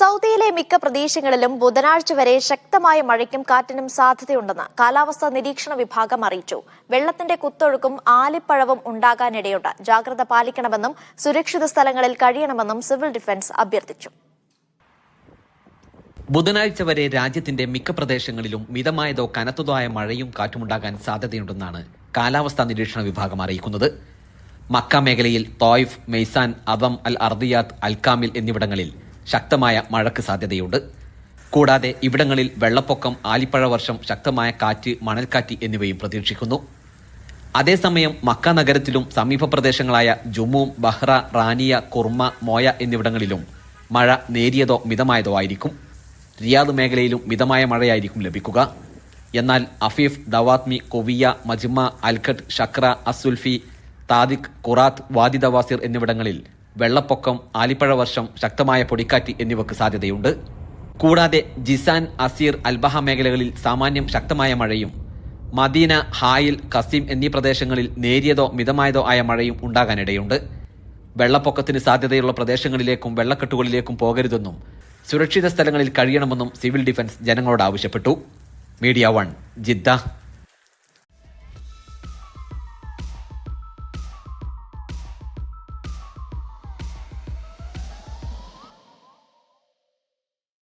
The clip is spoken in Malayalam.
സൗദിയിലെ മിക്ക പ്രദേശങ്ങളിലും ബുധനാഴ്ച വരെ ശക്തമായ മഴയ്ക്കും കാറ്റിനും സാധ്യതയുണ്ടെന്ന് കാലാവസ്ഥാ നിരീക്ഷണ വിഭാഗം അറിയിച്ചു. വെള്ളത്തിന്റെ കുത്തൊഴുക്കും ആലിപ്പഴവും ഉണ്ടാകാനിടയുണ്ട്. ജാഗ്രത പാലിക്കണമെന്നും സുരക്ഷിത സ്ഥലങ്ങളിൽ കഴിയണമെന്നും സിവിൽ ഡിഫൻസ് അഭ്യർത്ഥിച്ചു. ബുധനാഴ്ച വരെ രാജ്യത്തിന്റെ മിക്ക പ്രദേശങ്ങളിലും മിതമായതോ കനത്തതോ ആയ മഴയും കാറ്റുമുണ്ടാകാൻ സാധ്യതയുണ്ടെന്നാണ് കാലാവസ്ഥാ നിരീക്ഷണ വിഭാഗം അറിയിക്കുന്നത്. മക്ക മേഖലയിൽ തോയിഫ്, മെയ്സാൻ, അദം, അൽ അർദിയാത്ത്, അൽക്കാമിൽ എന്നിവിടങ്ങളിൽ ശക്തമായ മഴയ്ക്ക് സാധ്യതയുണ്ട്. കൂടാതെ ഇവിടങ്ങളിൽ വെള്ളപ്പൊക്കം, ആലിപ്പഴ വർഷം, ശക്തമായ കാറ്റ്, മണൽക്കാറ്റ് എന്നിവയും പ്രതീക്ഷിക്കുന്നു. അതേസമയം മക്ക നഗരത്തിലും സമീപ പ്രദേശങ്ങളായ ജുമൂം, ബഹ്റ, റാനിയ, കുർമ, മോയ എന്നിവിടങ്ങളിലും മഴ നേരിയതോ മിതമായതോ ആയിരിക്കും. റിയാദ് മേഖലയിലും മിതമായ മഴയായിരിക്കും ലഭിക്കുക. എന്നാൽ അഫീഫ്, ദവാത്മി, കൊവിയ, മജ്മ, അൽഖട്ട്, ഷക്ര, അസുൽഫി, താദിഖ്, ഖുറാത്ത്, വാദി ദവാസിർ എന്നിവിടങ്ങളിൽ വെള്ളപ്പൊക്കം, ആലിപ്പഴ വർഷം, ശക്തമായ പൊടിക്കാറ്റ് എന്നിവയ്ക്ക് സാധ്യതയുണ്ട്. കൂടാതെ ജിസാൻ, അസീർ, അൽബഹ മേഖലകളിൽ സാമാന്യം ശക്തമായ മഴയും മദീന, ഹായിൽ, ഖസീം എന്നീ പ്രദേശങ്ങളിൽ നേരിയതോ മിതമായതോ ആയ മഴയും ഉണ്ടാകാനിടയുണ്ട്. വെള്ളപ്പൊക്കത്തിന് സാധ്യതയുള്ള പ്രദേശങ്ങളിലേക്കും വെള്ളക്കെട്ടുകളിലേക്കും പോകരുതെന്നും സുരക്ഷിത സ്ഥലങ്ങളിൽ കഴിയണമെന്നും സിവിൽ ഡിഫൻസ് ജനങ്ങളോട് ആവശ്യപ്പെട്ടു. Media 1, Jeddah.